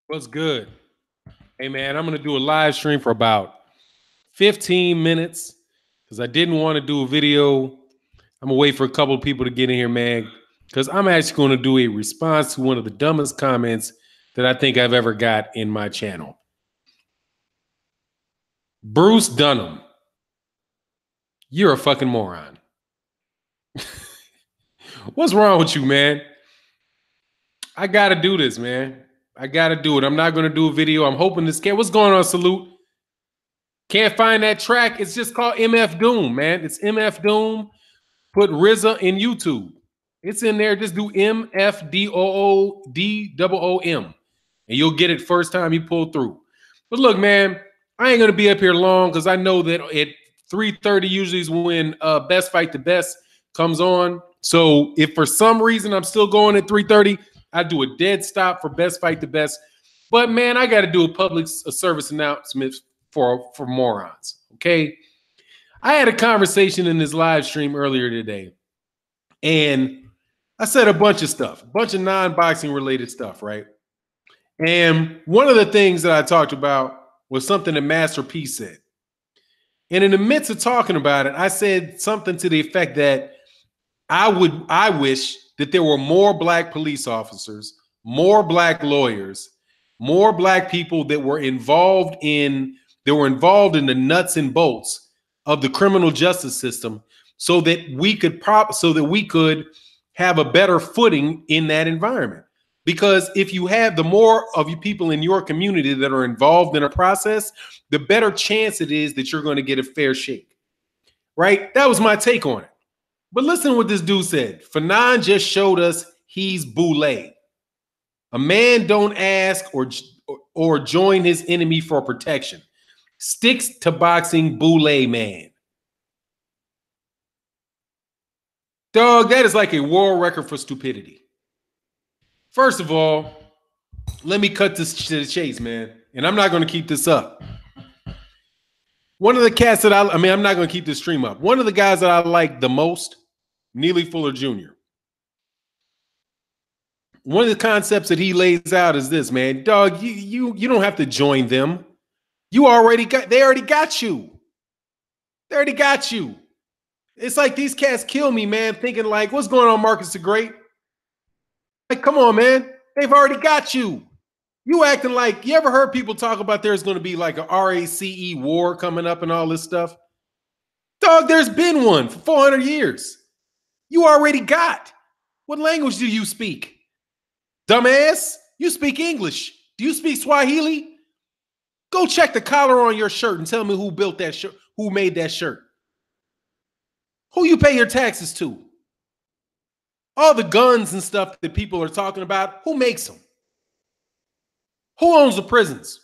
What's good? Hey, man, I'm going to do a live stream for about 15 minutes because I didn't want to do a video. I'm going to wait for a couple of people to get in here, man, because I'm actually going to do a response to one of the dumbest comments that I think I've ever got in my channel. Bruce Dunham, you're a fucking moron. What's wrong with you, man? I got to do this, man. I got to do it. I'm not going to do a video. I'm hoping this can. What's going on, Salute? Can't find that track. It's just called MF Doom, man. It's MF Doom. Put RZA in YouTube. It's in there. Just do MFDOODOOM, and you'll get it first time you pull through. But look, man, I ain't gonna be up here long because I know that at 3:30 usually is when Best Fight the Best comes on. So if for some reason I'm still going at 3:30, I do a dead stop for Best Fight the Best. But man, I got to do a public service announcement for morons. Okay. I had a conversation in this live stream earlier today, and I said a bunch of stuff, a bunch of non-boxing related stuff, right? And one of the things that I talked about was something that Master P said. And in the midst of talking about it, I said something to the effect that I wish that there were more black police officers, more black lawyers, more black people that were involved in the nuts and bolts of the criminal justice system, so that we could have a better footing in that environment. Because if you have the more of you people in your community that are involved in a process, the better chance it is that you're going to get a fair shake. Right? That was my take on it. But listen to what this dude said. Fannon just showed us he's boule. A man don't ask or join his enemy for protection. Sticks to boxing, boule man. Dog, that is like a world record for stupidity. First of all, let me cut this to the chase, man. And I'm not going to keep this up. One of the cats that I'm not going to keep this stream up. One of the guys that I like the most, Neely Fuller Jr. One of the concepts that he lays out is this, man. Dog, you don't have to join them. They already got you. They already got you. It's like these cats kill me, man, thinking like, what's going on, Marcus the Great? Like, come on, man. They've already got you. You acting like, you ever heard people talk about there's going to be like a RACE war coming up and all this stuff? Dog, there's been one for 400 years. You already got. What language do you speak? Dumbass, you speak English. Do you speak Swahili? Go check the collar on your shirt and tell me who built that shirt, who made that shirt. Who you pay your taxes to? All the guns and stuff that people are talking about, who makes them? Who owns the prisons?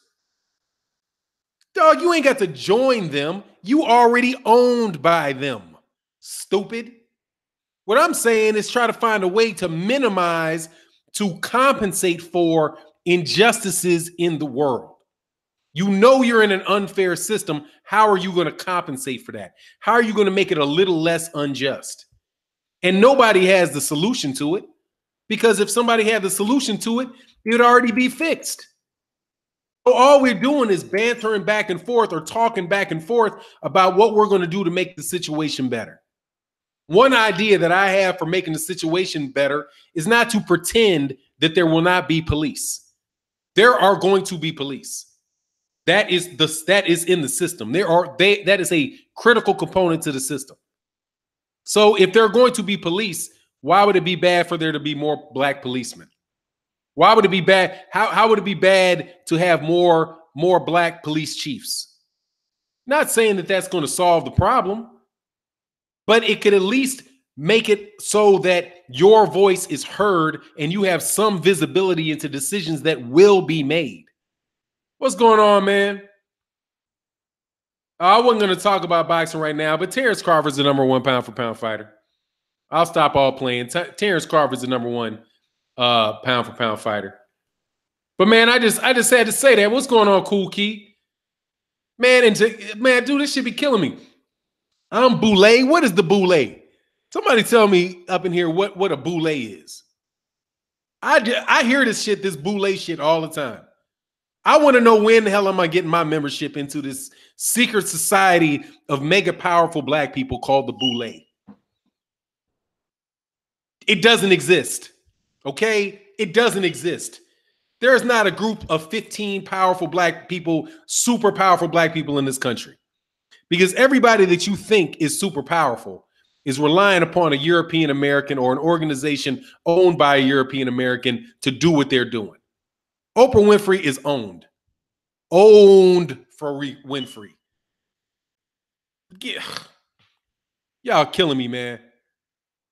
Dog, you ain't got to join them. You already owned by them. Stupid. What I'm saying is try to find a way to minimize, to compensate for injustices in the world. You know you're in an unfair system. How are you going to compensate for that? How are you going to make it a little less unjust? And nobody has the solution to it, because if somebody had the solution to it, it would already be fixed. So all we're doing is bantering back and forth or talking back and forth about what we're going to do to make the situation better. One idea that I have for making the situation better is not to pretend that there will not be police. There are going to be police. That is in the system. That is a critical component to the system. So if there are going to be police, why would it be bad for there to be more black policemen? Why would it be bad? How would it be bad to have more black police chiefs? Not saying that that's going to solve the problem, but it could at least make it so that your voice is heard and you have some visibility into decisions that will be made. What's going on, man? I wasn't going to talk about boxing right now, but Terrence Crawford's the #1 pound-for-pound fighter. I'll stop all playing. Terrence Crawford's the #1 pound-for-pound fighter. But man, I just had to say that. What's going on, Cool Key? Man, dude, this should be killing me. I'm boule. What is the boule? Somebody tell me up in here what a boule is. I hear this boule shit all the time. I want to know when the hell am I getting my membership into this secret society of mega powerful black people called the Boule. It doesn't exist. Okay? It doesn't exist. There is not a group of 15 powerful black people, super powerful black people in this country. Because everybody that you think is super powerful is relying upon a European American or an organization owned by a European American to do what they're doing. Oprah Winfrey is owned. Owned for Winfrey. Yeah. Y'all killing me, man.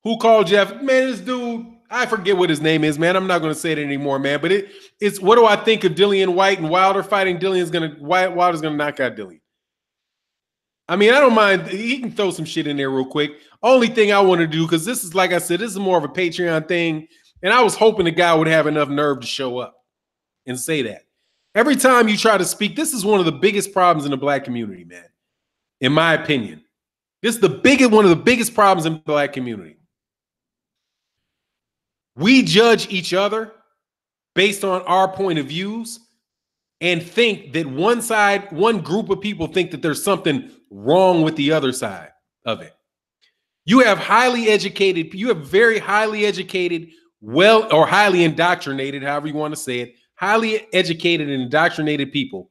Who called Jeff? Man, this dude, I forget what his name is, man. I'm not going to say it anymore, man. But it's what do I think of Dillian White and Wilder fighting? Wilder's going to knock out Dillian. I mean, I don't mind. He can throw some shit in there real quick. Only thing I want to do, because this is, like I said, this is more of a Patreon thing. And I was hoping the guy would have enough nerve to show up and say that. Every time you try to speak, this is one of the biggest problems in the black community, man. In my opinion. This is one of the biggest problems in the black community. We judge each other based on our point of views and think that one group of people think that there's something wrong with the other side of it. You have very highly educated, or highly indoctrinated, however you want to say it, highly educated and indoctrinated people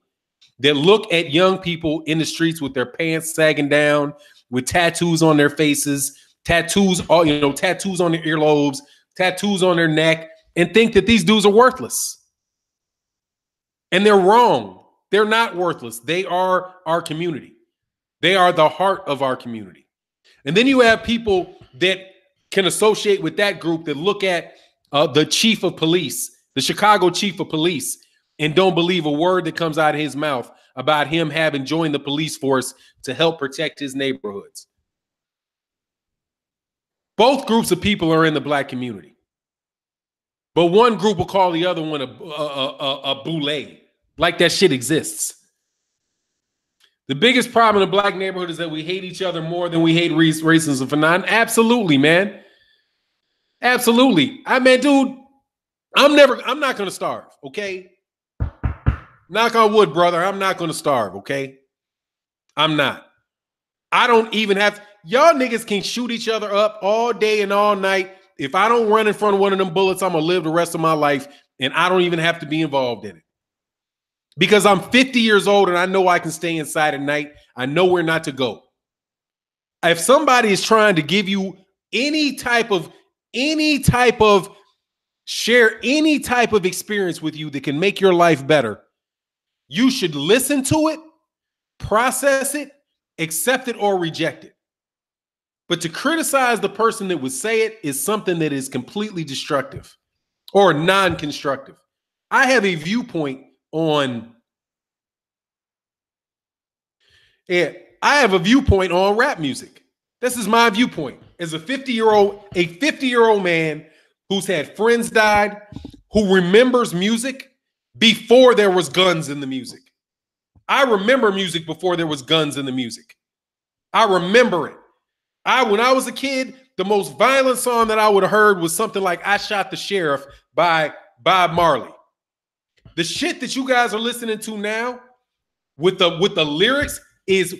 that look at young people in the streets with their pants sagging down, with tattoos on their faces, tattoos on their earlobes, tattoos on their neck, and think that these dudes are worthless. And they're wrong. They're not worthless. They are our community. They are the heart of our community. And then you have people that can associate with that group that look at the chief of police, the Chicago chief of police, and don't believe a word that comes out of his mouth about him having joined the police force to help protect his neighborhoods. Both groups of people are in the black community. But one group will call the other one a boule, like that shit exists. The biggest problem in the black neighborhood is that we hate each other more than we hate racism. Fannon. Absolutely, man. Absolutely. I mean, dude, I'm not going to starve, okay? Knock on wood, brother. I'm not going to starve, okay? I'm not. I don't even have, y'all niggas can shoot each other up all day and all night. If I don't run in front of one of them bullets, I'm going to live the rest of my life, and I don't even have to be involved in it. Because I'm 50 years old and I know I can stay inside at night. I know where not to go. If somebody is trying to give you any type of share any type of experience with you that can make your life better, you should listen to it, process it, accept it, or reject it. But to criticize the person that would say it is something that is completely destructive or non-constructive. I have a viewpoint on rap music. This is my viewpoint as a 50-year-old man who's had friends died, who remembers music before there was guns in the music. I remember music before there was guns in the music. I remember it. When I was a kid, the most violent song that I would have heard was something like "I Shot the Sheriff" by Bob Marley. The shit that you guys are listening to now with the lyrics is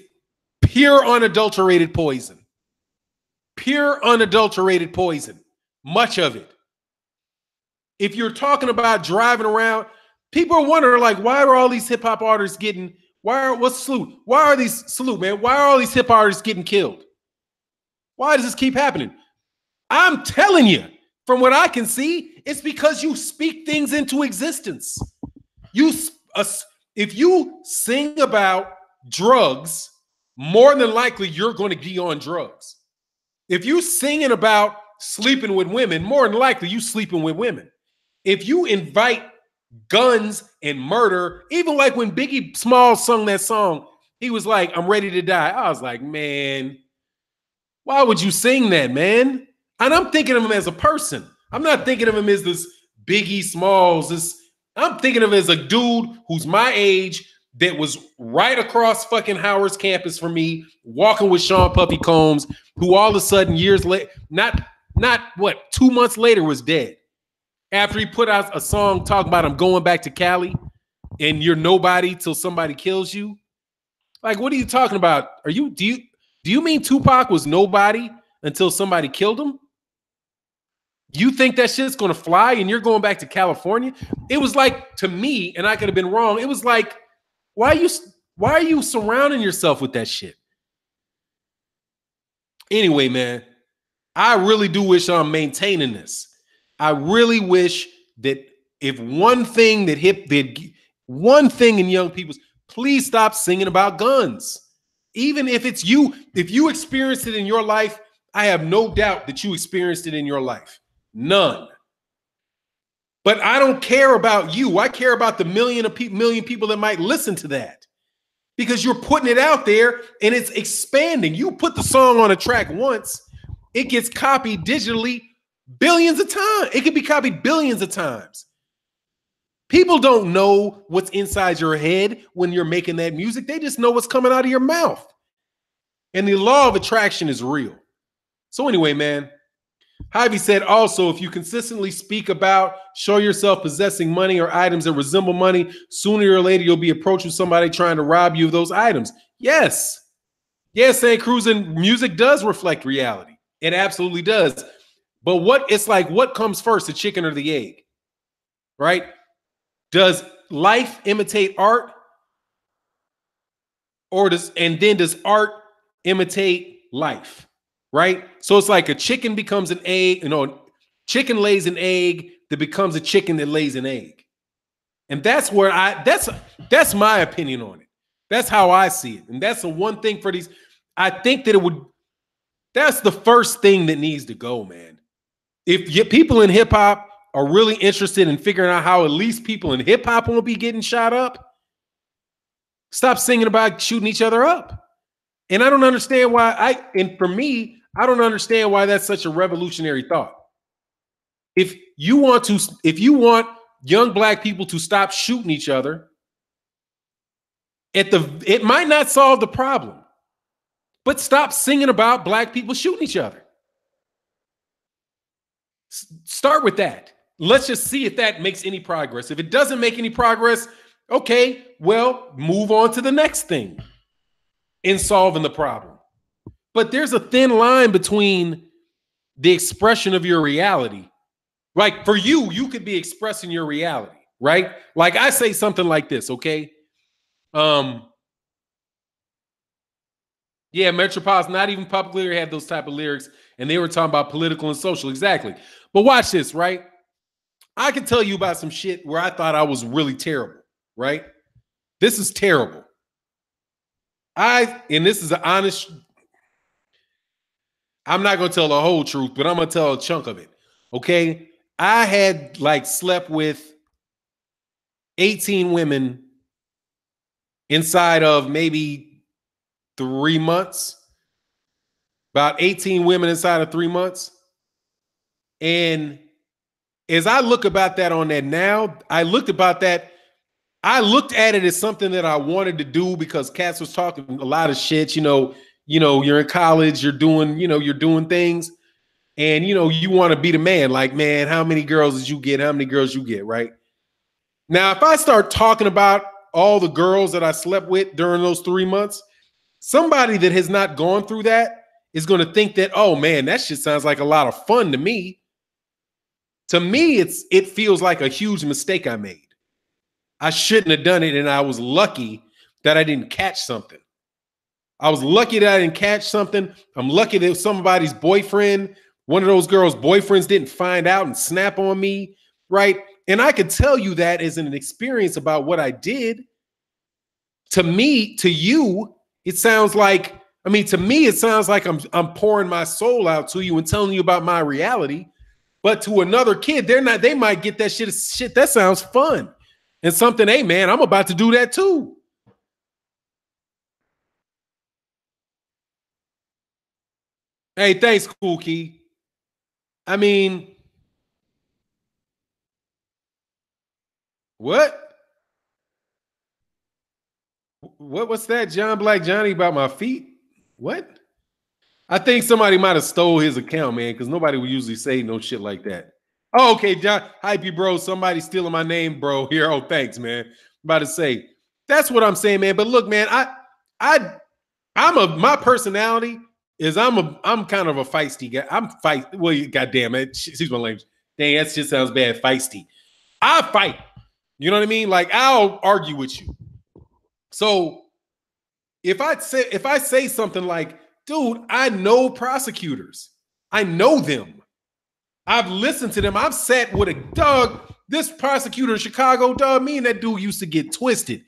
pure unadulterated poison. Pure unadulterated poison. Much of it. If you're talking about driving around, people are wondering, like, why are all these hip-hop artists getting, why are all these hip artists getting killed? Why does this keep happening? I'm telling you, from what I can see, it's because you speak things into existence. If you sing about drugs, more than likely you're going to be on drugs. If you singing about sleeping with women, more than likely you sleeping with women. If you invite guns and murder, even like when Biggie Smalls sung that song, he was like, "I'm ready to die." I was like, man, why would you sing that, man? And I'm thinking of him as a person. I'm not thinking of him as this Biggie Smalls. I'm thinking of him as a dude who's my age that was right across fucking Howard's campus from me, walking with Sean Puffy Combs, who all of a sudden years later, not 2 months later was dead. After he put out a song talking about him going back to Cali and you're nobody till somebody kills you. Like, what are you talking about? Do you mean Tupac was nobody until somebody killed him? You think that shit's gonna fly and you're going back to California? It was like, to me, and I could have been wrong, it was like, why are you surrounding yourself with that shit? Anyway, man, I really do wish I'm maintaining this. I really wish that if one thing in young people's, please stop singing about guns. Even if it's you, if you experienced it in your life, I have no doubt that you experienced it in your life. None. But I don't care about you. I care about the million people that might listen to that, because you're putting it out there and it's expanding. You put the song on a track once, it gets copied digitally billions of times. It can be copied billions of times. People don't know what's inside your head when you're making that music. They just know what's coming out of your mouth. And the law of attraction is real. So anyway, man, Hyvie said, also, if you consistently speak about, show yourself possessing money or items that resemble money, sooner or later you'll be approached with somebody trying to rob you of those items. Yes. Yes, St. Cruz, and music does reflect reality. It absolutely does. But what comes first, the chicken or the egg? Right? Does life imitate art? Does art imitate life? Right? So it's like a chicken becomes an egg, chicken lays an egg that becomes a chicken that lays an egg. And that's where that's my opinion on it. That's how I see it. And that's the one thing for these. I think that that's the first thing that needs to go, man. If people in hip hop are really interested in figuring out how at least people in hip hop won't be getting shot up, stop singing about shooting each other up. And I don't understand why for me, I don't understand why that's such a revolutionary thought. If you want young black people to stop shooting each other, it might not solve the problem, but stop singing about black people shooting each other. Start with that. Let's just see if that makes any progress. If it doesn't make any progress, okay, well, move on to the next thing in solving the problem. But there's a thin line between the expression of your reality. Like for you could be expressing your reality, right? Like I say something like this, okay? Yeah, Metropolitan, not even Public Lyric had those type of lyrics, and they were talking about political and social, exactly. But watch this, right? I can tell you about some shit where I thought I was really terrible, right? This is terrible. And this is an honest, I'm not going to tell the whole truth, but I'm going to tell a chunk of it, okay? I had slept with 18 women inside of maybe 3 months, about 18 women inside of 3 months. And as I look about that on that now, I looked at it as something that I wanted to do because Cass was talking a lot of shit, you're in college, you're doing things, and you want to be the man. Like, man, how many girls did you get? How many girls you get, right? Now, if I start talking about all the girls that I slept with during those 3 months, somebody that has not gone through that is going to think that, oh man, that shit sounds like a lot of fun to me. To me, it feels like a huge mistake I made. I shouldn't have done it, and I was lucky that I didn't catch something. I was lucky that I didn't catch something. I'm lucky that somebody's boyfriend, one of those girls' boyfriends, didn't find out and snap on me, right? And I could tell you that as an experience about what I did. To me, to you, it sounds like, to me, it sounds like I'm pouring my soul out to you and telling you about my reality. But to another kid, they might get that shit, that sounds fun. And something, hey man, I'm about to do that too. Hey, thanks, Cool Key. What? What's that, John Black Johnny, about my feet? What? I think somebody might have stole his account, man, because nobody would usually say no shit like that. Oh, okay, John, hypey, bro. Somebody stealing my name, bro. Here, oh, thanks, man. about to say. That's what I'm saying, man. But look, man, my personality is I'm kind of a feisty guy. I'm fight. Well, goddamn it, she's my language. Dang, that shit sounds bad. Feisty. I fight. You know what I mean? Like I'll argue with you. So if I say something like, dude, I know prosecutors. I know them. I've listened to them. I've sat with a dog. This prosecutor in Chicago, dog, me and that dude used to get twisted.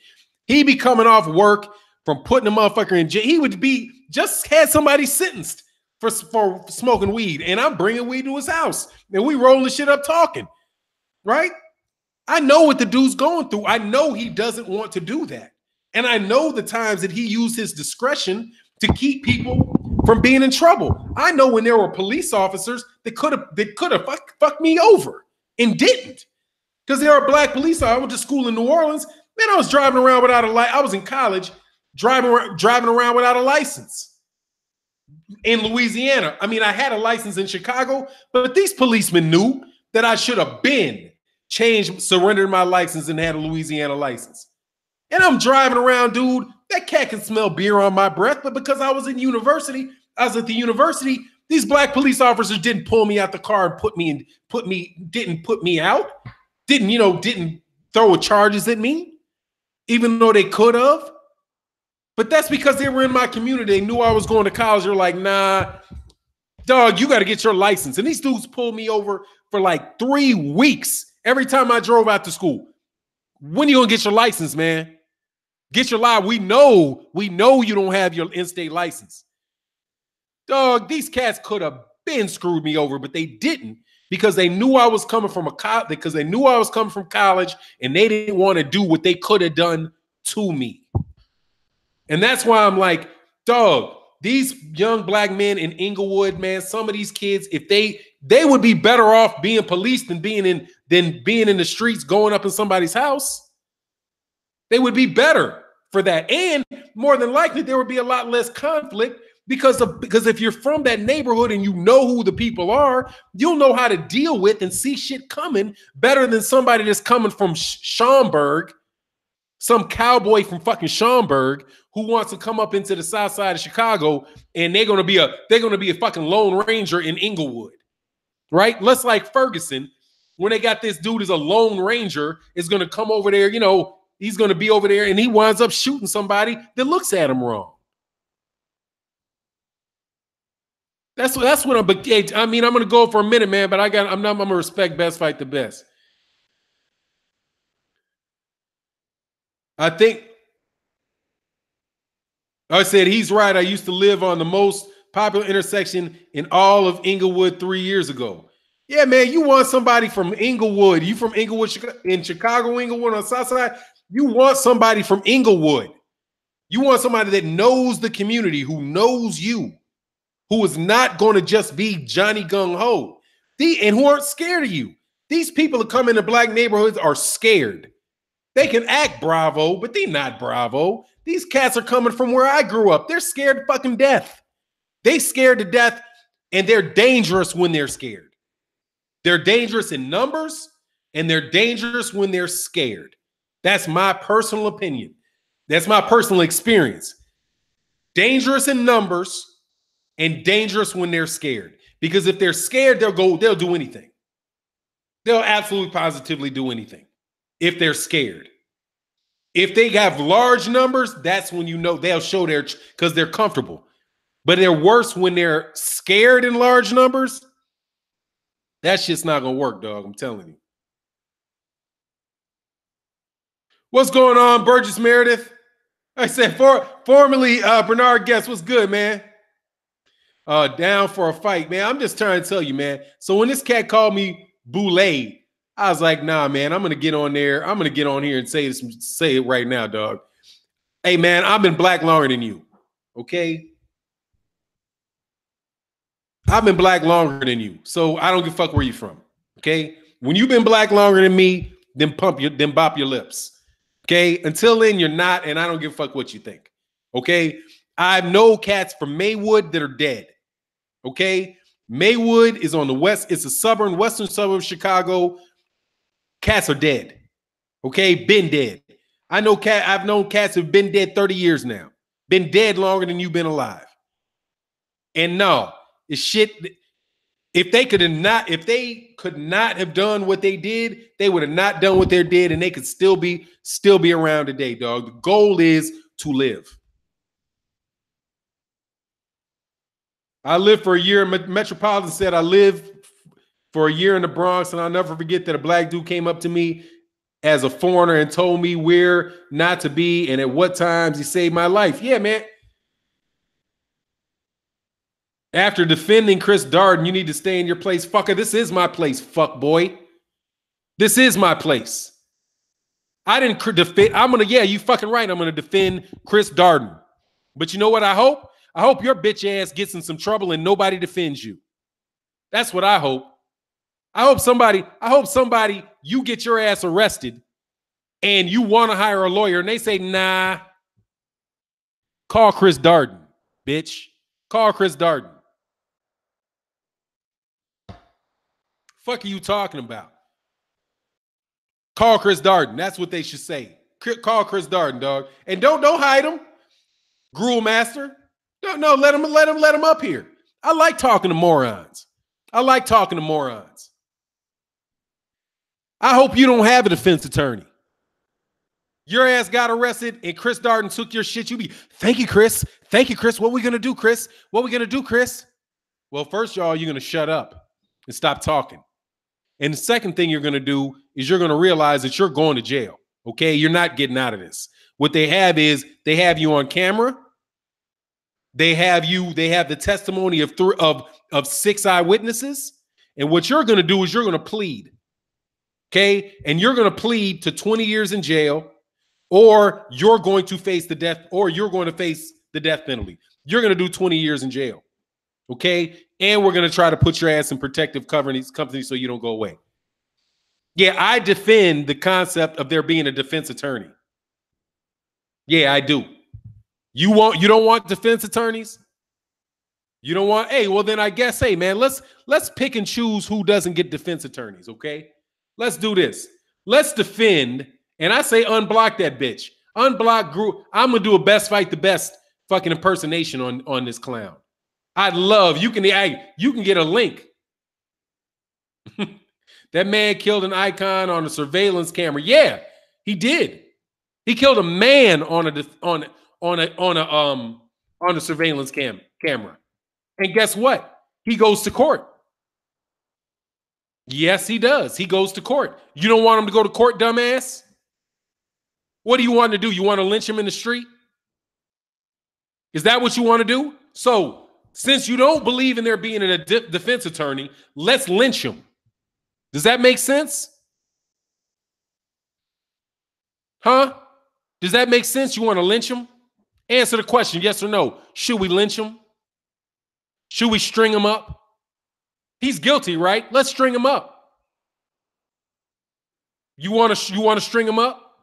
He'd be coming off work from putting a motherfucker in jail. He would be just had somebody sentenced for smoking weed, and I'm bringing weed to his house, and we rolling shit up talking, right? I know what the dude's going through. I know he doesn't want to do that, and I know the times that he used his discretion to keep people from being in trouble. I know when there were police officers that could have fucked me over and didn't, because there are black police officers. I went to school in New Orleans. Man, I was driving around without a license. I was in college driving around without a license in Louisiana. I mean, I had a license in Chicago, but these policemen knew that I should have been surrendered my license and had a Louisiana license. And I'm driving around, dude. That cat can smell beer on my breath, but because I was at the university, these black police officers didn't pull me out the car and didn't put me out, didn't throw charges at me, even though they could have. But that's because they were in my community. They knew I was going to college. They're like, nah, dog, you got to get your license. And these dudes pulled me over for like 3 weeks every time I drove out to school. When you gonna get your license, man? Get your license. We know you don't have your in-state license. Dog, these cats could have been screwed me over, but they didn't, because they knew I was coming from college, and they didn't want to do what they could have done to me. And that's why I'm like, dog, these young black men in Inglewood, man, some of these kids, if they would be better off being policed than being in the streets, going up in somebody's house. They would be better for that. And more than likely, there would be a lot less conflict because if you're from that neighborhood and you know who the people are, you'll know how to deal with and see shit coming better than somebody that's coming from Schaumburg, some cowboy from fucking Schaumburg who wants to come up into the south side of Chicago, and they're gonna be a fucking Lone Ranger in Inglewood, right? Let's like Ferguson, when they got this dude as a Lone Ranger, is gonna come over there, he's gonna be over there, and he winds up shooting somebody that looks at him wrong. That's what I'm. I mean, I'm gonna go for a minute, man, but I'm gonna respect best fight the best. I said he's right. I used to live on the most popular intersection in all of Inglewood 3 years ago. Yeah, man, you want somebody from Inglewood. You from Inglewood, in Chicago, Inglewood on the south side. You want somebody from Inglewood. You want somebody that knows the community, who knows you, who is not going to just be Johnny Gung Ho, and who aren't scared of you. These people that come into black neighborhoods are scared. They can act bravo, but they're not bravo. These cats are coming from where I grew up. They're scared to fucking death. They scared to death, and they're dangerous when they're scared. They're dangerous in numbers, and they're dangerous when they're scared. That's my personal opinion. That's my personal experience. Dangerous in numbers and dangerous when they're scared. Because if they're scared, they'll do anything. They'll absolutely positively do anything if they're scared. If they have large numbers, that's when you know they'll show because they're comfortable. But they're worse when they're scared in large numbers. That shit's not gonna work, dog. I'm telling you. What's going on, Burgess Meredith? I said, formerly Bernard Guest. What's good, man? Down for a fight, man. I'm just trying to tell you, man. So when this cat called me Boulay, I was like, nah, man, I'm gonna get on there. I'm gonna get on here and say it right now, dog. Hey, man, I've been black longer than you. Okay. I've been black longer than you. So I don't give a fuck where you from. Okay. When you've been black longer than me, then bop your lips. Okay. Until then, you're not, and I don't give a fuck what you think. Okay. I know cats from Maywood that are dead. Okay. Maywood is on the west, it's a western suburb of Chicago. Cats are dead. Okay. Been dead. I've known cats who've been dead 30 years now. Been dead longer than you've been alive. And no, it's shit. If they could not have done what they did, they would have not done what they did, and they could still be around today, dog. The goal is to live. I lived for a year. Metropolitan said I lived for a year in the Bronx, and I'll never forget that a black dude came up to me as a foreigner and told me where not to be and at what times. He saved my life. Yeah, man. After defending Chris Darden, you need to stay in your place. Fucker, this is my place, fuck boy. This is my place. I didn't defend. You fucking right. I'm going to defend Chris Darden. But you know what I hope? I hope your bitch ass gets in some trouble and nobody defends you. That's what I hope. I hope somebody, you get your ass arrested and you want to hire a lawyer and they say, nah, call Chris Darden, bitch. Call Chris Darden. Fuck are you talking about? Call Chris Darden. That's what they should say. Call Chris Darden, dog. And don't hide him. Gruel master. No, let him up here. I like talking to morons. I hope you don't have a defense attorney. Your ass got arrested and Chris Darden took your shit. You be, thank you, Chris. Thank you, Chris. What we gonna do, Chris? Well, first, y'all, you're gonna shut up and stop talking. And the second thing you're gonna do is you're gonna realize that you're going to jail. Okay, you're not getting out of this. What they have is they have you on camera. They have the testimony of 6 eyewitnesses. And what you're going to do is you're going to plead. Okay? And you're going to plead to 20 years in jail, or you're going to face the death penalty. You're going to do 20 years in jail. Okay? And we're going to try to put your ass in protective companies so you don't go away. Yeah, I defend the concept of there being a defense attorney. Yeah, I do. You don't want defense attorneys? You don't want, hey, well then I guess, hey man, let's pick and choose who doesn't get defense attorneys, okay? Let's do this. Let's defend, and I say unblock that bitch. Unblock group. I'm gonna do a best fight the best fucking impersonation on this clown. I'd love, you can get a link. That man killed an icon on a surveillance camera. Yeah, he did. He killed a man on a surveillance camera. And guess what? He goes to court. Yes, he does. He goes to court. You don't want him to go to court, dumbass? What do you want to do? You want to lynch him in the street? Is that what you want to do? So, since you don't believe in there being a defense attorney, let's lynch him. Does that make sense? Huh? Does that make sense? You want to lynch him? Answer the question, yes or no. Should we lynch him? Should we string him up? He's guilty, right? Let's string him up. You want to string him up?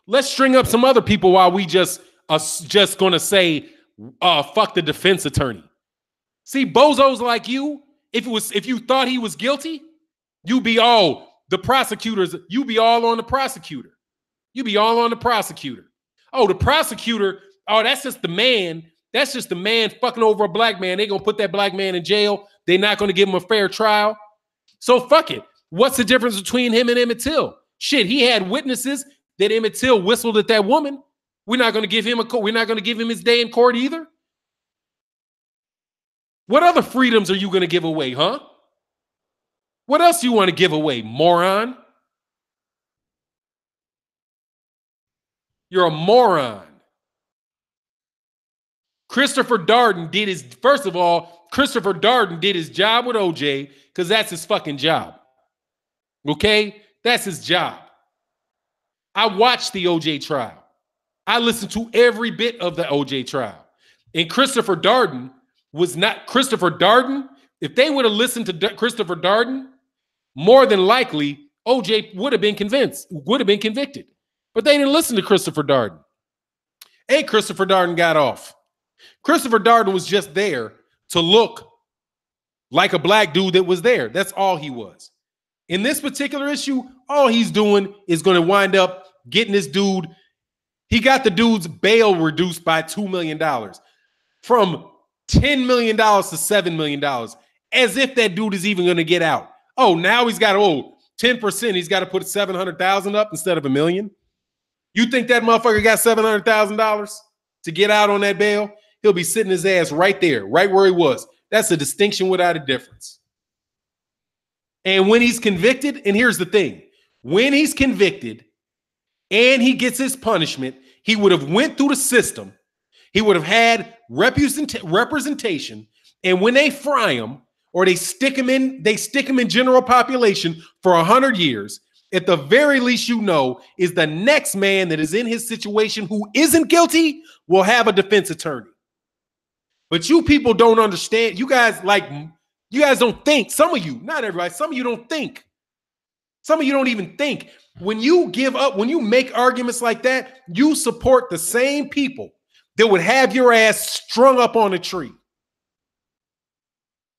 Let's string up some other people while we just going to say, fuck the defense attorney. See, bozos like you, if you thought he was guilty, you'd be all the prosecutors. You'd be all on the prosecutor. You'd be all on the prosecutor. Oh, the prosecutor. Oh, that's just the man. That's just the man fucking over a black man. They're going to put that black man in jail. They're not going to give him a fair trial. So fuck it. What's the difference between him and Emmett Till? Shit, he had witnesses that Emmett Till whistled at that woman. We're not going to give him we're not going to give him his day in court either. What other freedoms are you going to give away, huh? What else do you want to give away, moron? You're a moron. Christopher Darden did his job with OJ because that's his fucking job. Okay? That's his job. I watched the OJ trial. I listened to every bit of the OJ trial. And Christopher Darden was not Christopher Darden. If they would have listened to Christopher Darden, more than likely OJ would have been convicted. But they didn't listen to Christopher Darden. And Christopher Darden got off. Christopher Darden was just there to look like a black dude that was there. That's all he was. In this particular issue, all he's doing is going to wind up getting this dude. He got the dude's bail reduced by $2 million from $10 million to $7 million, as if that dude is even going to get out. Oh, now he's got 10%. He's got to put 700,000 up instead of $1 million. You think that motherfucker got $700,000 to get out on that bail? He'll be sitting his ass right there, right where he was. That's a distinction without a difference. And when he's convicted, and here's the thing, when he's convicted and he gets his punishment, he would have went through the system. He would have had representation. And when they fry him or they stick him in general population for 100 years, at the very least, is the next man that is in his situation who isn't guilty will have a defense attorney. But you people don't understand. You guys don't think. Some of you, not everybody, some of you don't think. Some of you don't even think. When you give up, when you make arguments like that, you support the same people that would have your ass strung up on a tree.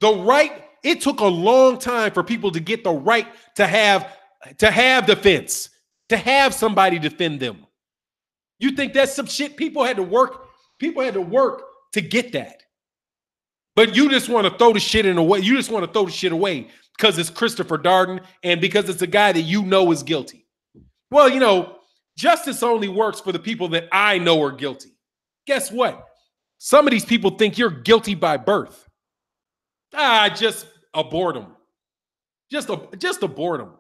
It took a long time for people to get the right to have defense, to have somebody defend them. You think that's some shit? People had to work to get that. But you just want to throw the shit away. You just want to throw the shit away because it's Christopher Darden and because it's a guy that you know is guilty. Well, justice only works for the people that I know are guilty. Guess what? Some of these people think you're guilty by birth. Just abort them. Just abort them.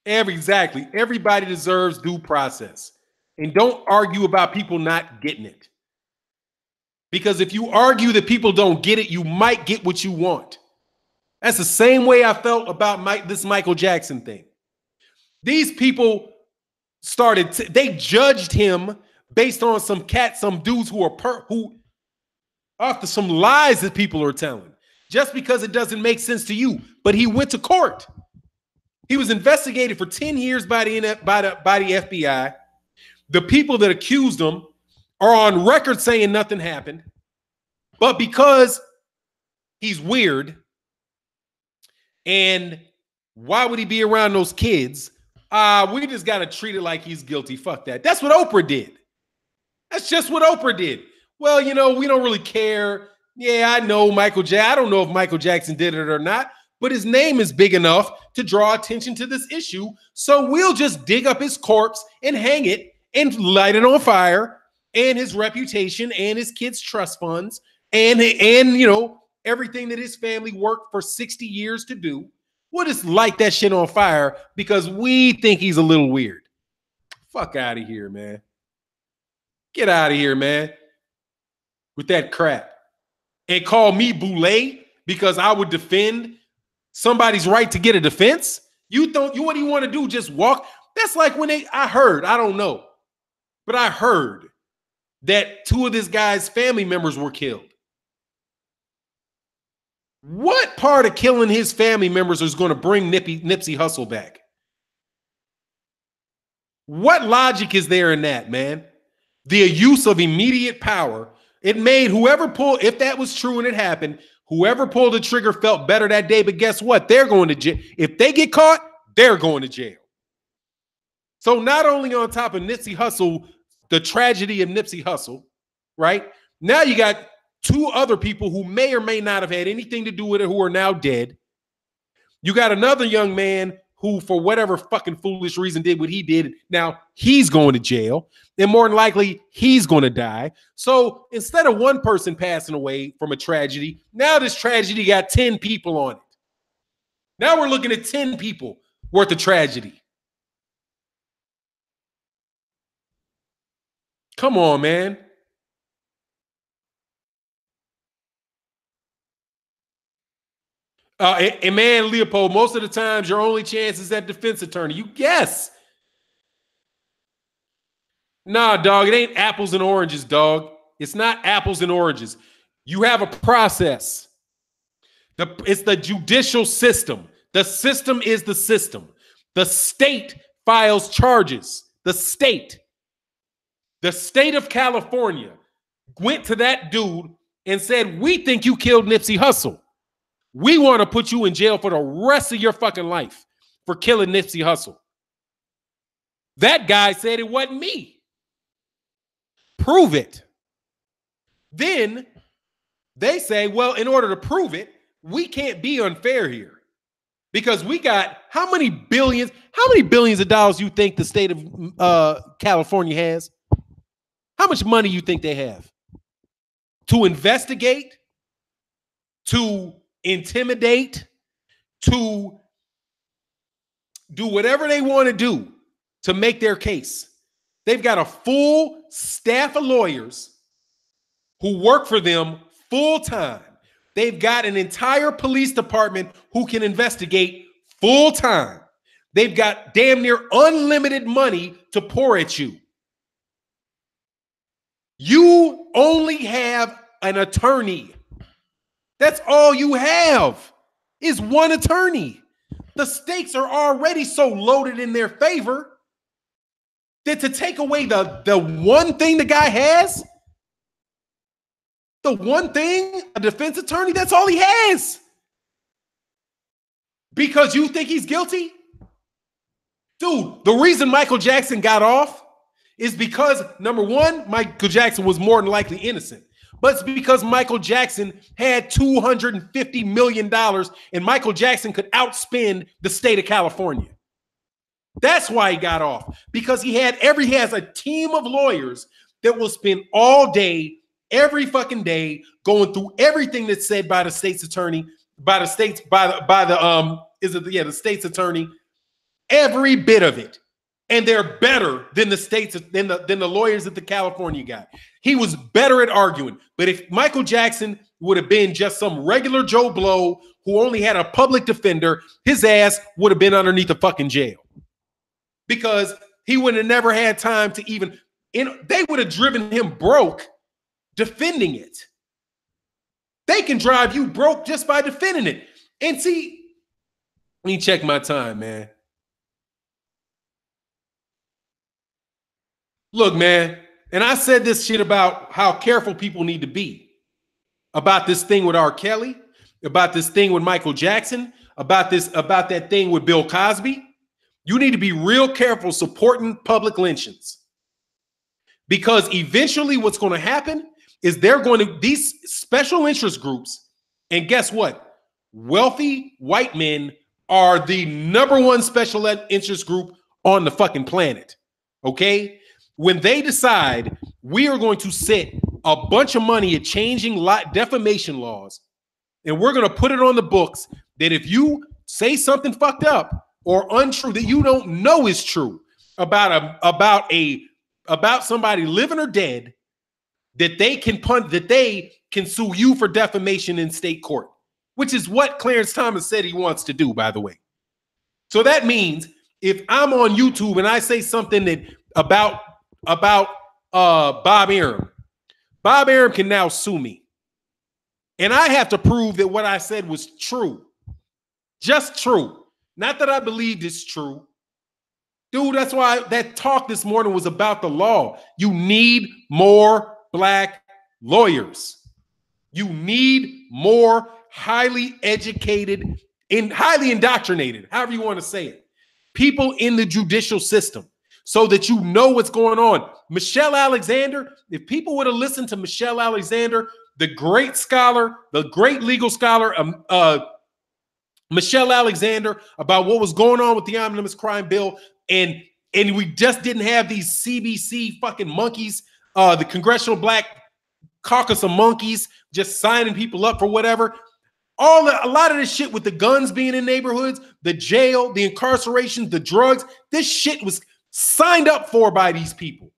Exactly. Everybody deserves due process. And don't argue about people not getting it. Because if you argue that people don't get it, you might get what you want. That's the same way I felt about this Michael Jackson thing. These people they judged him based on some dudes who after some lies that people are telling, just because it doesn't make sense to you. But he went to court. He was investigated for 10 years by the FBI. The people that accused him are on record saying nothing happened. But because he's weird, and why would he be around those kids? We just got to treat it like he's guilty. Fuck that. That's what Oprah did. That's just what Oprah did. Well, we don't really care. Yeah, I know Michael Jackson. I don't know if Michael Jackson did it or not, but his name is big enough to draw attention to this issue. So we'll just dig up his corpse and hang it and light it on fire, and his reputation and his kids' trust funds and everything that his family worked for 60 years to do. We'll just light that shit on fire because we think he's a little weird. Fuck out of here, man. Get out of here, man. With that crap. And call me boule because I would defend somebody's right to get a defense? What do you want to do? Just walk? That's like when I don't know, but I heard that 2 of this guy's family members were killed. What part of killing his family members is going to bring Nipsey Hussle back? What logic is there in that, man? The use of immediate power. It made if that was true and it happened, whoever pulled the trigger felt better that day. But guess what? They're going to jail. If they get caught, they're going to jail. So not only on top of Nipsey Hussle, the tragedy of Nipsey Hussle, right? Now you got 2 other people who may or may not have had anything to do with it who are now dead. You got another young man who, for whatever fucking foolish reason, did what he did. Now he's going to jail. And more than likely, he's going to die. So instead of 1 person passing away from a tragedy, now this tragedy got 10 people on it. Now we're looking at 10 people worth of tragedy. Come on, man. And man, Leopold, most of the times your only chance is that defense attorney. You guess. Nah, dog, it ain't apples and oranges, dog. It's not apples and oranges. You have a process. It's the judicial system. The system is the system. The state files charges. The state of California went to that dude and said, we think you killed Nipsey Hussle. We want to put you in jail for the rest of your fucking life for killing Nipsey Hussle. That guy said it wasn't me. Prove it. Then they say, well, in order to prove it, we can't be unfair here because we got how many billions of dollars you think the state of California has? How much money you think they have to investigate, to intimidate, to do whatever they want to do to make their case? They've got a full staff of lawyers who work for them full time. They've got an entire police department who can investigate full time. They've got damn near unlimited money to pour at you. You only have an attorney. That's all you have is one attorney. The stakes are already so loaded in their favor that to take away the one thing the guy has, the one thing, a defense attorney, that's all he has. Because you think he's guilty? Dude, the reason Michael Jackson got off is because, number one, Michael Jackson was more than likely innocent. But it's because Michael Jackson had $250 million and Michael Jackson could outspend the state of California. That's why he got off. Because he has a team of lawyers that will spend all day, every fucking day, going through everything that's said by the state's attorney, the state's attorney, every bit of it. And they're better than the lawyers that the California got. He was better at arguing. But if Michael Jackson would have been just some regular Joe Blow who only had a public defender, his ass would have been underneath a fucking jail. Because he would have never had time to even, they would have driven him broke defending it. They can drive you broke just by defending it. And see, let me check my time, man. Look, man, and I said this shit about how careful people need to be about this thing with R. Kelly, about this thing with Michael Jackson, about that thing with Bill Cosby. You need to be real careful supporting public lynchings, because eventually what's going to happen is these special interest groups, and guess what? Wealthy white men are the number one special interest group on the fucking planet. Okay? When they decide we are going to set a bunch of money at changing defamation laws, and we're going to put it on the books that if you say something fucked up or untrue that you don't know is true about somebody living or dead, that they can sue you for defamation in state court, which is what Clarence Thomas said he wants to do, by the way. So that means if I'm on YouTube and I say something that about Bob Arum can now sue me. And I have to prove that what I said was true. Just true. Not that I believed it's true. Dude, that's why that talk this morning was about the law. You need more black lawyers. You need more highly educated and highly indoctrinated, however you want to say it, people in the judicial system, so that you know what's going on. Michelle Alexander, if people would have listened to Michelle Alexander, the great scholar, the great legal scholar, Michelle Alexander, about what was going on with the omnibus crime bill, and we just didn't have these CBC fucking monkeys, the Congressional Black Caucus of monkeys, just signing people up for whatever. A lot of this shit with the guns being in neighborhoods, the jail, the incarceration, the drugs, this shit was signed up for by these people.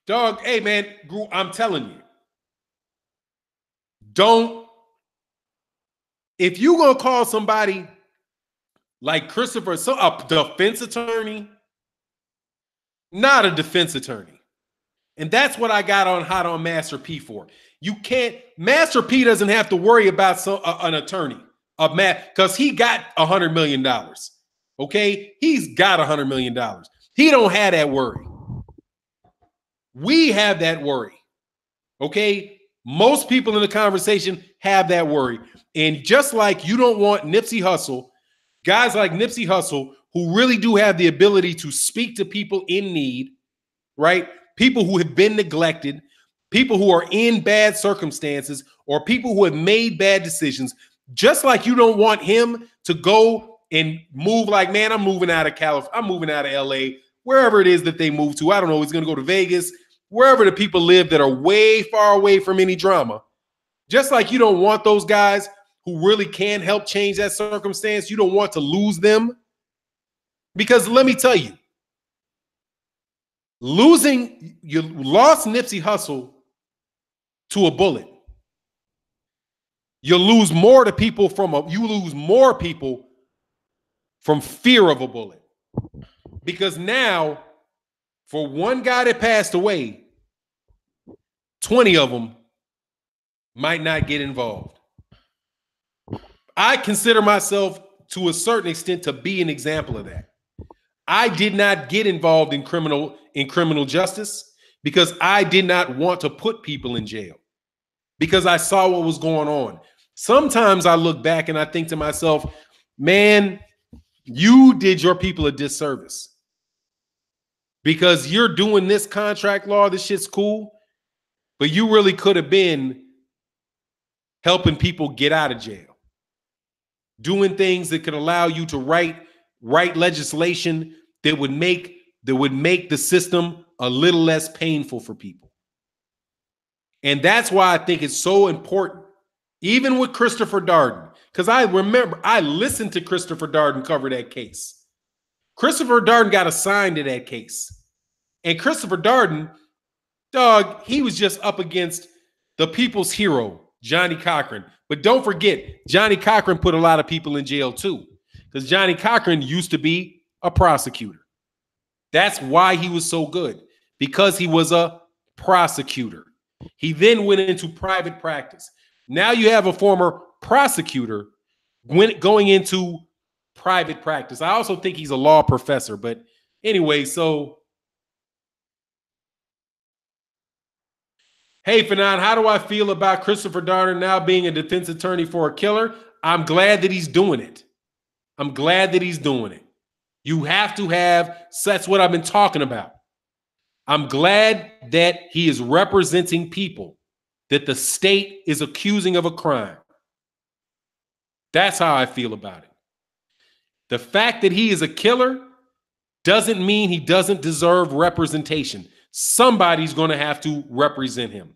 Dog, hey man, I'm telling you, if you gonna call somebody like Christopher, a defense attorney, not a defense attorney. And that's what I got on hot on Master P for. You can't. Master P doesn't have to worry about an attorney of math because he got $100 million. Okay, he's got $100 million. He don't have that worry. We have that worry. Okay, most people in the conversation have that worry, and just like you don't want Nipsey Hussle, guys like Nipsey Hussle who really do have the ability to speak to people in need, right? People who have been neglected, people who are in bad circumstances, or people who have made bad decisions. Just like you don't want him to go and move like, man, I'm moving out of California, I'm moving out of LA, wherever it is that they move to. I don't know. He's going to go to Vegas, wherever the people live that are way far away from any drama. Just like you don't want those guys who really can help change that circumstance, you don't want to lose them. Because let me tell you, you lost Nipsey Hussle to a bullet. You lose more people from fear of a bullet. Because now, for one guy that passed away, 20 of them might not get involved. I consider myself, to a certain extent, to be an example of that. I did not get involved in criminal justice because I did not want to put people in jail, because I saw what was going on. Sometimes I look back and I think to myself, man, you did your people a disservice because you're doing this contract law. This shit's cool, but you really could have been helping people get out of jail, doing things that could allow you to write legislation that would make the system a little less painful for people. And that's why I think it's so important, even with Christopher Darden, because I remember I listened to Christopher Darden cover that case. Christopher Darden got assigned to that case. And Christopher Darden, dog, he was just up against the people's hero, Johnny Cochran. But don't forget, Johnny Cochran put a lot of people in jail too, because Johnny Cochran used to be a prosecutor. That's why he was so good, because he was a prosecutor. He then went into private practice. Now you have a former prosecutor going into private practice. I also think he's a law professor. But anyway, so hey, Fannon, how do I feel about Christopher Darden now being a defense attorney for a killer? I'm glad that he's doing it. I'm glad that he's doing it. You have to have, that's what I've been talking about. I'm glad that he is representing people that the state is accusing of a crime. That's how I feel about it. The fact that he is a killer doesn't mean he doesn't deserve representation. Somebody's going to have to represent him.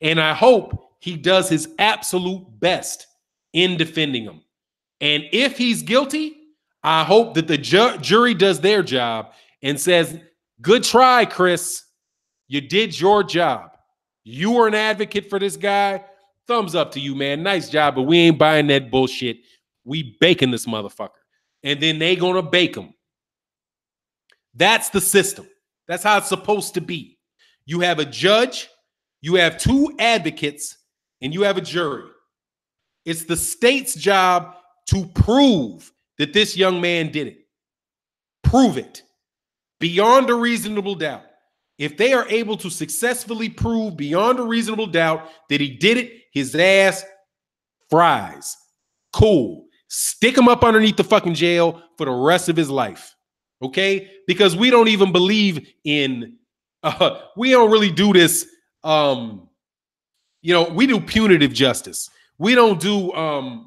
And I hope he does his absolute best in defending him. And if he's guilty, I hope that the jury does their job and says, good try, Chris. You did your job. You were an advocate for this guy. Thumbs up to you, man. Nice job, but we ain't buying that bullshit. We baking this motherfucker. And then they gonna bake him. That's the system. That's how it's supposed to be. You have a judge, you have two advocates, and you have a jury. It's the state's job to prove that this young man did it. Prove it beyond a reasonable doubt. If they are able to successfully prove beyond a reasonable doubt that he did it, his ass fries. Cool. Stick him up underneath the fucking jail for the rest of his life. Okay? Because we don't even believe in, we don't really do this, we do punitive justice. We don't do,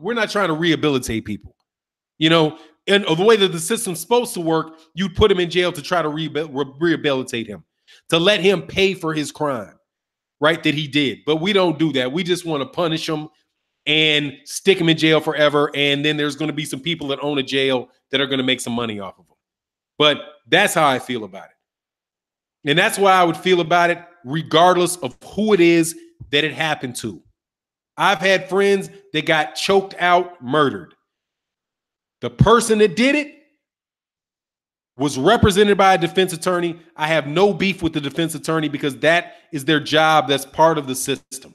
we're not trying to rehabilitate people. And the way that the system's supposed to work, you'd put him in jail to try to rehabilitate him, to let him pay for his crime, right, that he did. But we don't do that. We just want to punish him and stick him in jail forever. And then there's going to be some people that own a jail that are going to make some money off of him. But that's how I feel about it. And that's why I would feel about it regardless of who it is that it happened to. I've had friends that got choked out, murdered. The person that did it, was represented by a defense attorney. I have no beef with the defense attorney because that is their job. That's part of the system.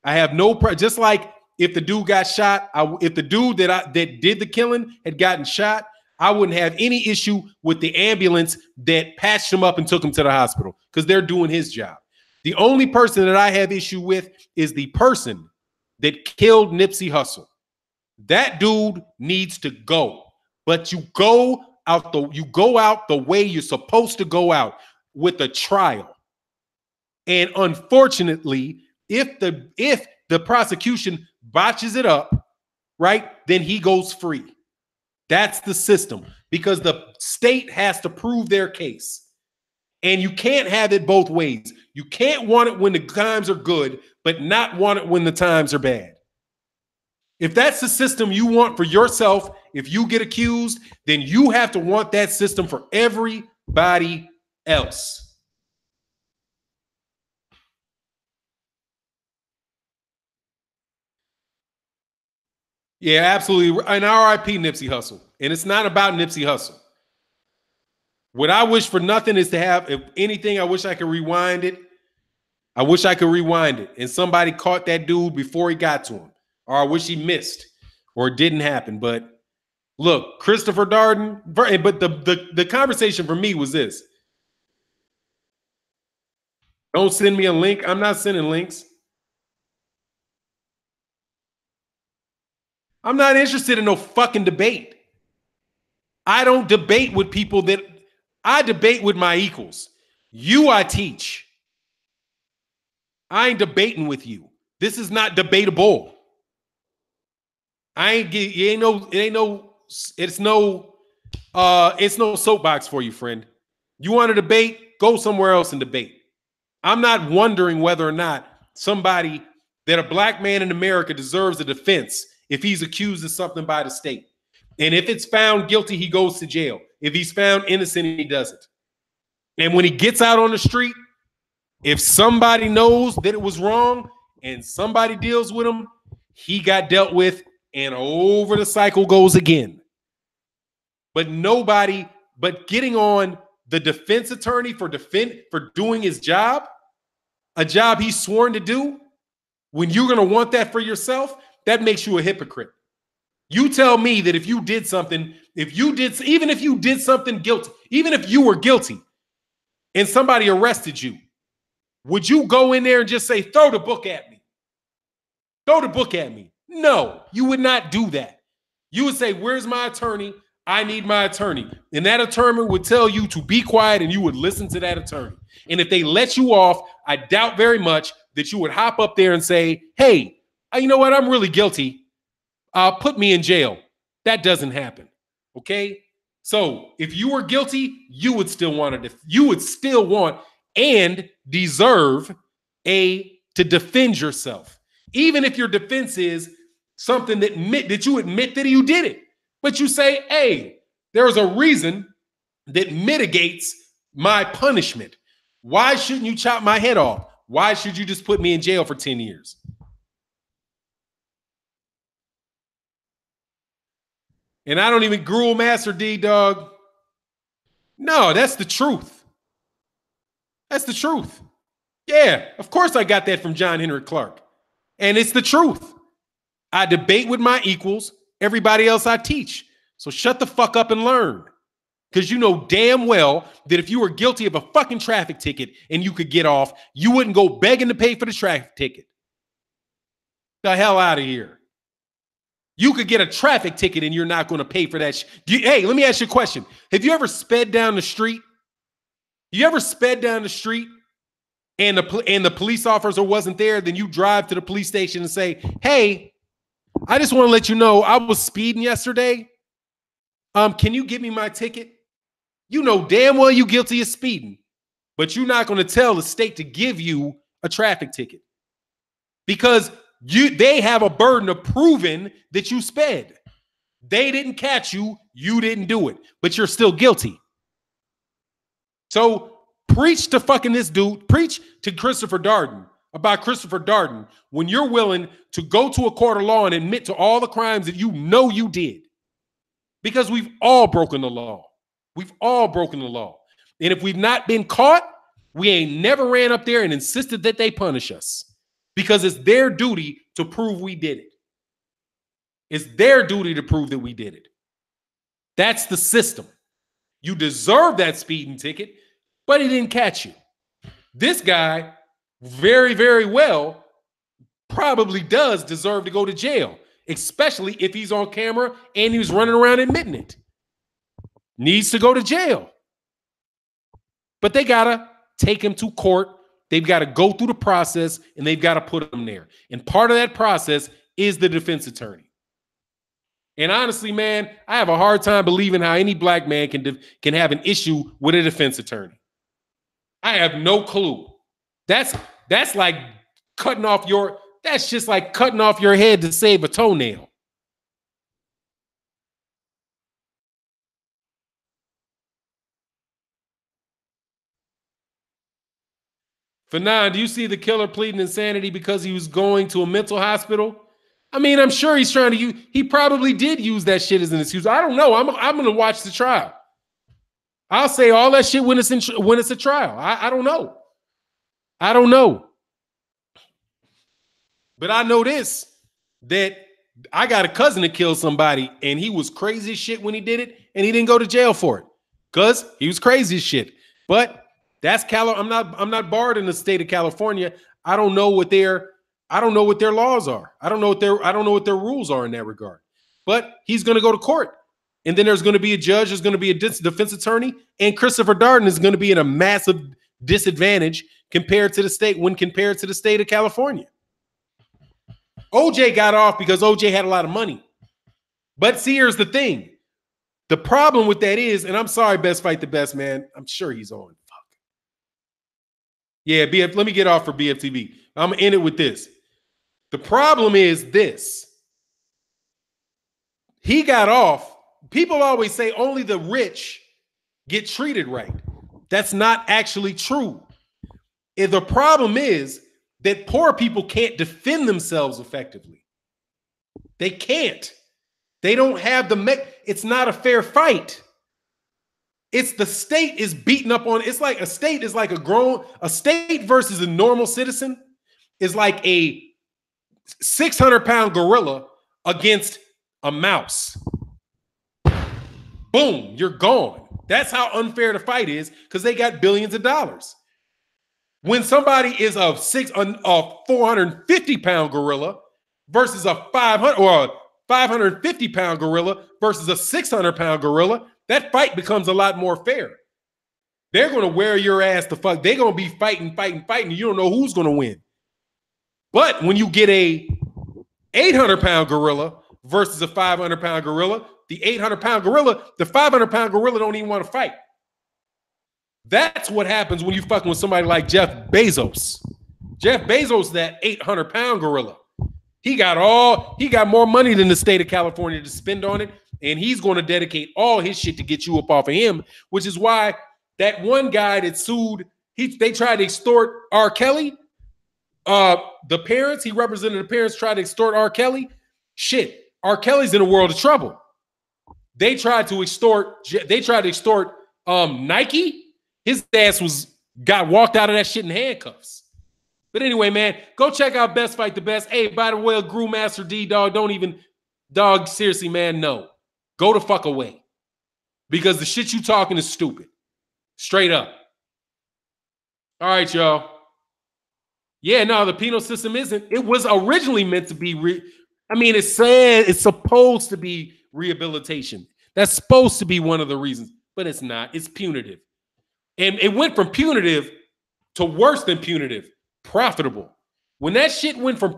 I have no just like if the dude got shot, if the dude that did the killing had gotten shot, I wouldn't have any issue with the ambulance that patched him up and took him to the hospital because they're doing his job. The only person that I have issue with is the person that killed Nipsey Hussle. That dude needs to go. But you go out the way you're supposed to go out with a trial. And unfortunately, if the prosecution botches it up, right, then he goes free. That's the system because the state has to prove their case. And you can't have it both ways. You can't want it when the times are good, but not want it when the times are bad. If that's the system you want for yourself, if you get accused, then you have to want that system for everybody else. Yeah, absolutely. And RIP Nipsey Hussle. And it's not about Nipsey Hussle. What I wish for nothing is to have, if anything, I wish I could rewind it. I wish I could rewind it. And somebody caught that dude before he got to him. Or I wish he missed. Or it didn't happen. But look, Christopher Darden. But the conversation for me was this. Don't send me a link. I'm not sending links. I'm not interested in no fucking debate. I don't debate with people that I debate with my equals. You, I teach. I ain't debating with you. This is not debatable. It's no soapbox for you, friend. You want to debate? Go somewhere else and debate. I'm not wondering whether or not somebody that a black man in America deserves a defense if he's accused of something by the state. And if it's found guilty, he goes to jail. If he's found innocent, he doesn't. And when he gets out on the street, if somebody knows that it was wrong and somebody deals with him, he got dealt with and over the cycle goes again. But getting on the defense attorney for doing his job, a job he's sworn to do, when you're going to want that for yourself, that makes you a hypocrite. You tell me that if you did something, even if you did something guilty, even if you were guilty and somebody arrested you, would you go in there and just say, throw the book at me? Throw the book at me. No, you would not do that. You would say, where's my attorney? I need my attorney. And that attorney would tell you to be quiet and you would listen to that attorney. And if they let you off, I doubt very much that you would hop up there and say, hey, you know what? I'm really guilty. Put me in jail. That doesn't happen. Okay. So if you were guilty, you would still want and deserve to defend yourself. Even if your defense is something that you admit that you did it, but you say, hey, there's a reason that mitigates my punishment. Why shouldn't you chop my head off? Why should you just put me in jail for 10 years? And I don't even gruel Master D, dog. No, that's the truth. That's the truth. Yeah, of course I got that from John Henrik Clarke. And it's the truth. I debate with my equals. Everybody else I teach. So shut the fuck up and learn. Because you know damn well that if you were guilty of a fucking traffic ticket and you could get off, you wouldn't go begging to pay for the traffic ticket. The hell out of here. You could get a traffic ticket and you're not going to pay for that. Hey, let me ask you a question. Have you ever sped down the street? You ever sped down the street and the police officer wasn't there? Then you drive to the police station and say, hey, I just want to let you know I was speeding yesterday. Can you give me my ticket? You know damn well you're guilty of speeding, but you're not going to tell the state to give you a traffic ticket because they have a burden of proving that you sped. They didn't catch you. You didn't do it, but you're still guilty. So preach to fucking this dude. Preach to Christopher Darden about Christopher Darden when you're willing to go to a court of law and admit to all the crimes that you know you did. Because we've all broken the law. We've all broken the law. And if we've not been caught, we ain't never ran up there and insisted that they punish us, because it's their duty to prove we did it. It's their duty to prove that we did it. That's the system. You deserve that speeding ticket, but he didn't catch you. This guy, very, very well, probably does deserve to go to jail, especially if he's on camera and he was running around admitting it. Needs to go to jail. But they got to take him to court. They've got to go through the process, and they've got to put him there. And part of that process is the defense attorney. And honestly, man, I have a hard time believing how any black man can have an issue with a defense attorney. I have no clue. That's like cutting off your, that's just like cutting off your head to save a toenail. Fannon, do you see the killer pleading insanity because he was going to a mental hospital? I mean, I'm sure he's trying to use, he probably did use that shit as an excuse. I don't know. I'm going to watch the trial. I'll say all that shit when it's a trial. I don't know. I don't know. But I know this, that I got a cousin that killed somebody, and he was crazy as shit when he did it, and he didn't go to jail for it because he was crazy as shit. But that's I'm not barred in the state of California. I don't know what their laws are. I don't know what their rules are in that regard. But he's going to go to court. And then there's going to be a judge, there's going to be a defense attorney, and Christopher Darden is going to be in a massive disadvantage compared to the state of California. OJ got off because OJ had a lot of money. But see, here's the thing. The problem with that is, and I'm sorry, Best Fight the Best, man. I'm sure he's on. Fuck. Yeah, BF, let me get off for BFTV. I'm going to end it with this. The problem is this. He got off. People always say only the rich get treated right. That's not actually true. The problem is that poor people can't defend themselves effectively. They can't. They don't have it's not a fair fight. It's the state is beating up on, it's like a state is like a state versus a normal citizen is like a 600-pound gorilla against a mouse. Boom, you're gone. That's how unfair the fight is, because they got billions of dollars. When somebody is a 450-pound gorilla versus a 550-pound gorilla versus a 600-pound gorilla, that fight becomes a lot more fair. They're going to wear your ass the fuck. They're going to be fighting. You don't know who's going to win. But when you get a 800-pound gorilla versus a 500-pound gorilla, the 800-pound gorilla, the 500-pound gorilla don't even want to fight. That's what happens when you fucking with somebody like Jeff Bezos. Jeff Bezos, that 800-pound gorilla. He got more money than the state of California to spend on it, and he's going to dedicate all his shit to get you up off of him, which is why that one guy that sued, they tried to extort R. Kelly. The parents, he represented the parents, tried to extort R. Kelly. Shit, R. Kelly's in a world of trouble. They tried to extort Nike. His ass got walked out of that shit in handcuffs. But anyway, man, go check out Best Fight the Best. Hey, by the way, Grew Master D, dog, seriously, man, no. Go the fuck away. Because the shit you talking is stupid. Straight up. All right, y'all. Yeah, no, the penal system isn't. It was originally meant to be, it said it's supposed to be rehabilitation. That's supposed to be one of the reasons, but it's not. It's punitive. And it went from punitive to worse than punitive, profitable. When that shit went from,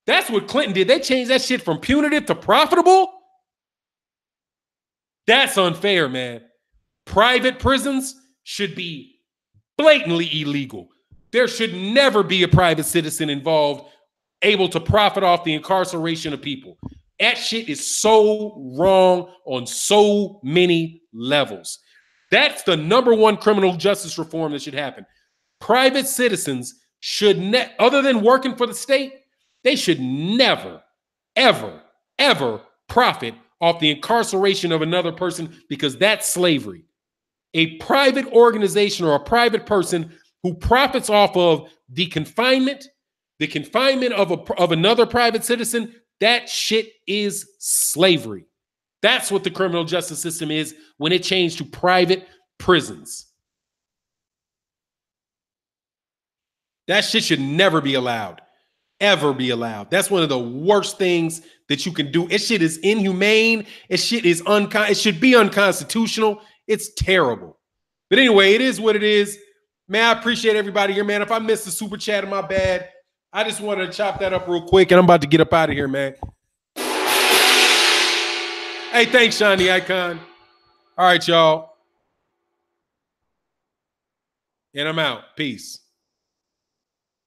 that's what Clinton did. They changed that shit from punitive to profitable. That's unfair, man. Private prisons should be blatantly illegal. There should never be a private citizen involved able to profit off the incarceration of people. That shit is so wrong on so many levels. That's the number one criminal justice reform that should happen. Private citizens should, other than working for the state, they should never, ever, ever profit off the incarceration of another person because that's slavery. A private organization or a private person who profits off of the confinement of another private citizen, that shit is slavery. That's what the criminal justice system is when it changed to private prisons. That shit should never be allowed, ever be allowed. That's one of the worst things that you can do. It shit is inhumane. It shit is it should be unconstitutional. It's terrible. But anyway, it is what it is. Man, I appreciate everybody here, man. If I missed the super chat, my bad. I just wanted to chop that up real quick, and I'm about to get up out of here, man. Hey, thanks, Shiny Icon. All right, y'all. And I'm out. Peace.